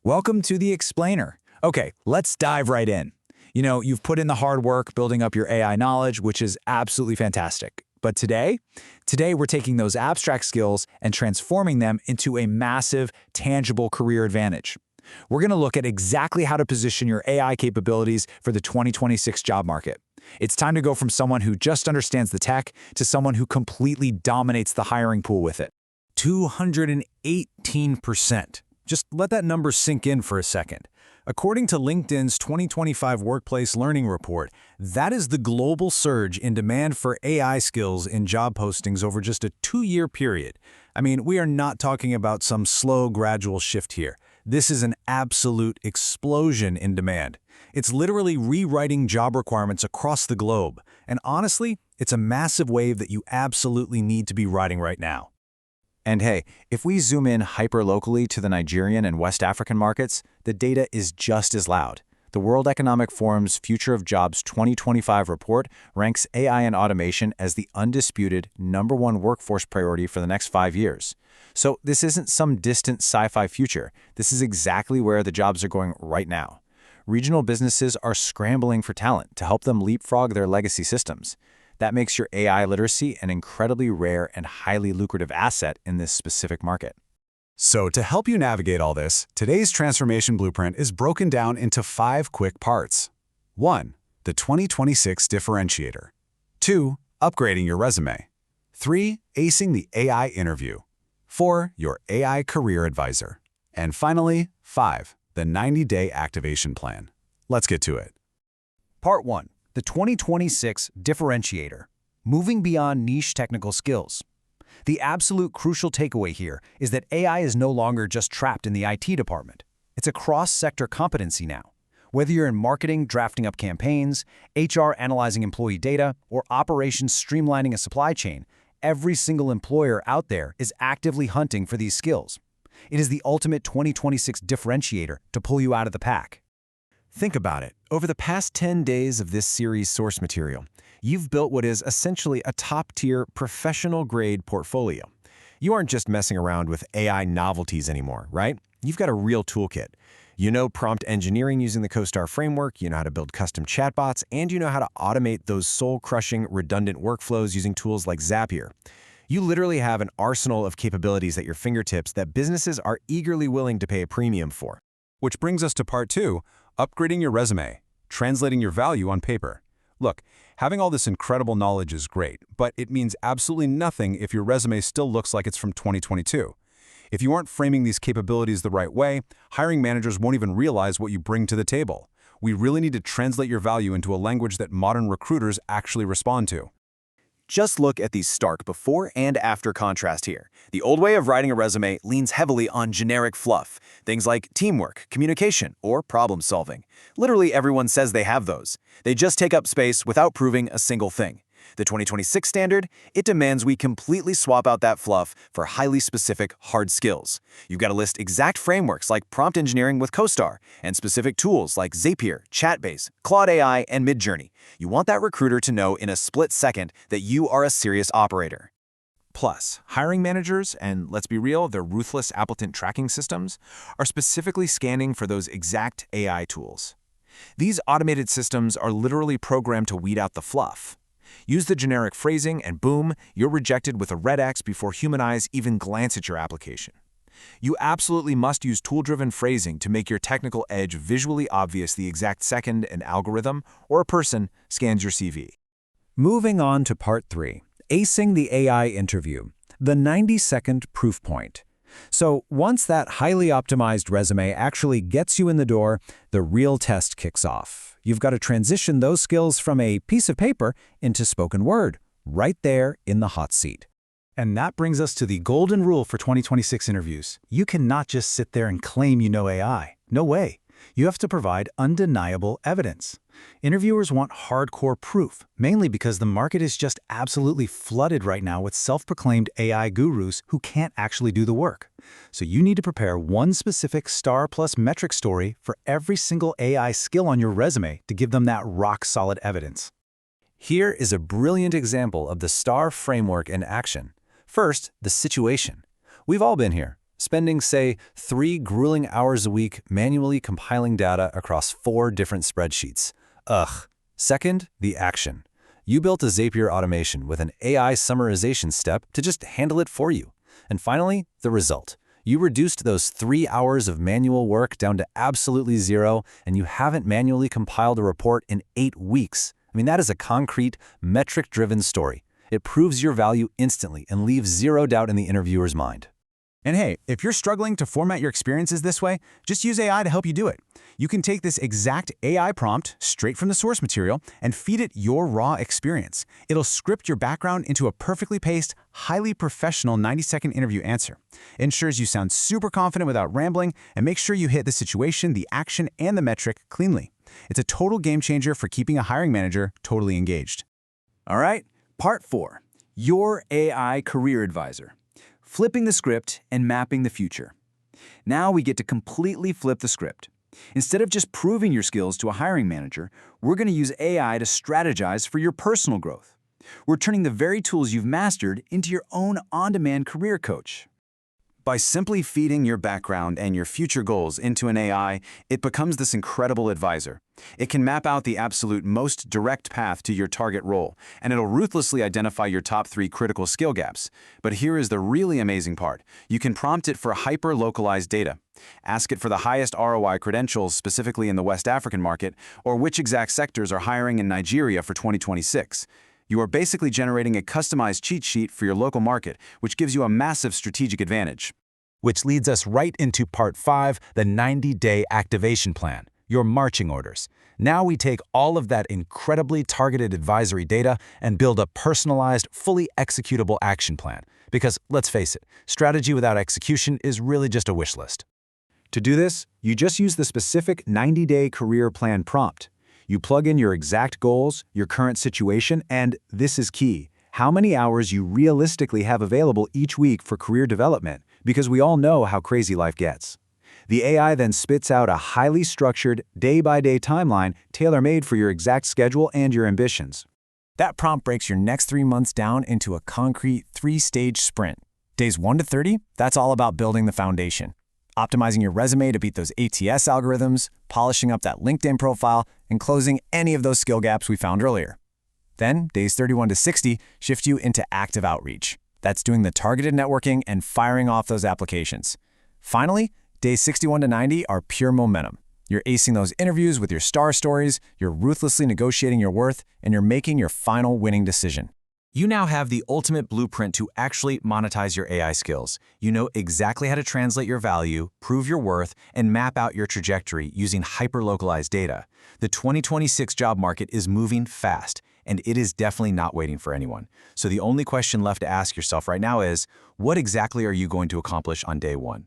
Welcome to the Explainer. Okay, let's dive right in. You've put in the hard work building up your AI knowledge, which is absolutely fantastic. But today we're taking those abstract skills and transforming them into a massive, tangible career advantage. We're going to look at exactly how to position your AI capabilities for the 2026 job market. It's time to go from someone who just understands the tech to someone who completely dominates the hiring pool with it. 218%. Just let that number sink in for a second. According to LinkedIn's 2025 Workplace Learning Report, that is the global surge in demand for AI skills in job postings over just a 2-year period. I mean, we are not talking about some slow, gradual shift here. This is an absolute explosion in demand. It's literally rewriting job requirements across the globe. And honestly, it's a massive wave that you absolutely need to be riding right now. And hey, if we zoom in hyper-locally to the Nigerian and West African markets, the data is just as loud. The World Economic Forum's Future of Jobs 2025 report ranks AI and automation as the undisputed #1 workforce priority for the next 5 years. So this isn't some distant sci-fi future. This is exactly where the jobs are going right now. Regional businesses are scrambling for talent to help them leapfrog their legacy systems. That makes your AI literacy an incredibly rare and highly lucrative asset in this specific market. So to help you navigate all this, today's transformation blueprint is broken down into 5 quick parts. 1. The 2026 differentiator. 2. Upgrading your resume. 3. Acing the AI interview. 4. Your AI career advisor. And finally, 5. The 90-day activation plan. Let's get to it. Part 1. The 2026 differentiator. Moving beyond niche technical skills. The absolute crucial takeaway here is that AI is no longer just trapped in the IT department. It's a cross-sector competency now. Whether you're in marketing, drafting up campaigns, HR analyzing employee data, or operations streamlining a supply chain, every single employer out there is actively hunting for these skills. It is the ultimate 2026 differentiator to pull you out of the pack. Think about it. Over the past 10 days of this series source material, you've built what is essentially a top-tier, professional-grade portfolio. You aren't just messing around with AI novelties anymore, right? You've got a real toolkit. You know prompt engineering using the CoStar framework, you know how to build custom chatbots, and you know how to automate those soul-crushing, redundant workflows using tools like Zapier. You literally have an arsenal of capabilities at your fingertips that businesses are eagerly willing to pay a premium for. Which brings us to part 2, upgrading your resume, translating your value on paper. Look, having all this incredible knowledge is great, but it means absolutely nothing if your resume still looks like it's from 2022. If you aren't framing these capabilities the right way, hiring managers won't even realize what you bring to the table. We really need to translate your value into a language that modern recruiters actually respond to. Just look at the stark before and after contrast here. The old way of writing a resume leans heavily on generic fluff, things like teamwork, communication, or problem solving. Literally everyone says they have those. They just take up space without proving a single thing. The 2026 standard, it demands we completely swap out that fluff for highly specific hard skills. You've got to list exact frameworks like prompt engineering with CoStar and specific tools like Zapier, Chatbase, Claude AI, and Midjourney. You want that recruiter to know in a split second that you are a serious operator. Plus, hiring managers, and let's be real, their ruthless applicant tracking systems, are specifically scanning for those exact AI tools. These automated systems are literally programmed to weed out the fluff. Use the generic phrasing and boom, you're rejected with a red X before human eyes even glance at your application. You absolutely must use tool-driven phrasing to make your technical edge visually obvious the exact second an algorithm or a person scans your CV. Moving on to part 3, acing the AI interview, the 90-second proof point. So once that highly optimized resume actually gets you in the door, the real test kicks off. You've got to transition those skills from a piece of paper into spoken word, right there in the hot seat. And that brings us to the golden rule for 2026 interviews. You cannot just sit there and claim you know AI. No way. You have to provide undeniable evidence. Interviewers want hardcore proof, mainly because the market is just absolutely flooded right now with self-proclaimed AI gurus who can't actually do the work. So you need to prepare one specific star plus metric story for every single AI skill on your resume to give them that rock-solid evidence. Here is a brilliant example of the STAR framework in action. First, the situation. We've all been here. spending, say, 3 grueling hours a week manually compiling data across 4 different spreadsheets. Ugh. Second, the action. You built a Zapier automation with an AI summarization step to just handle it for you. And finally, the result. You reduced those 3 hours of manual work down to absolutely 0, and you haven't manually compiled a report in 8 weeks. I mean, that is a concrete, metric-driven story. It proves your value instantly and leaves 0 doubt in the interviewer's mind. And hey, if you're struggling to format your experiences this way, just use AI to help you do it. You can take this exact AI prompt straight from the source material and feed it your raw experience. It'll script your background into a perfectly paced, highly professional 90-second interview answer. It ensures you sound super confident without rambling, and make sure you hit the situation, the action, and the metric cleanly. It's a total game changer for keeping a hiring manager totally engaged. All right, part 4, your AI career advisor. Flipping the script and mapping the future. Now we get to completely flip the script. Instead of just proving your skills to a hiring manager, we're going to use AI to strategize for your personal growth. We're turning the very tools you've mastered into your own on-demand career coach. By simply feeding your background and your future goals into an AI, it becomes this incredible advisor. It can map out the absolute most direct path to your target role, and it'll ruthlessly identify your top 3 critical skill gaps. But here is the really amazing part. You can prompt it for hyper-localized data. Ask it for the highest ROI credentials specifically in the West African market, or which exact sectors are hiring in Nigeria for 2026. You are basically generating a customized cheat sheet for your local market, which gives you a massive strategic advantage. Which leads us right into part 5, the 90-day activation plan, your marching orders. Now we take all of that incredibly targeted advisory data and build a personalized, fully executable action plan. Because, let's face it, strategy without execution is really just a wish list. To do this, you just use the specific 90-day career plan prompt. You plug in your exact goals, your current situation, and this is key, how many hours you realistically have available each week for career development, because we all know how crazy life gets. The AI then spits out a highly structured, day-by-day timeline tailor-made for your exact schedule and your ambitions. That prompt breaks your next 3 months down into a concrete 3-stage sprint. Days 1 to 30, that's all about building the foundation. Optimizing your resume to beat those ATS algorithms, polishing up that LinkedIn profile, and closing any of those skill gaps we found earlier. Then, days 31 to 60 shift you into active outreach. That's doing the targeted networking and firing off those applications. Finally, days 61 to 90 are pure momentum. You're acing those interviews with your star stories, you're ruthlessly negotiating your worth, and you're making your final winning decision. You now have the ultimate blueprint to actually monetize your AI skills. You know exactly how to translate your value, prove your worth, and map out your trajectory using hyper-localized data. The 2026 job market is moving fast, and it is definitely not waiting for anyone. So the only question left to ask yourself right now is, what exactly are you going to accomplish on day 1?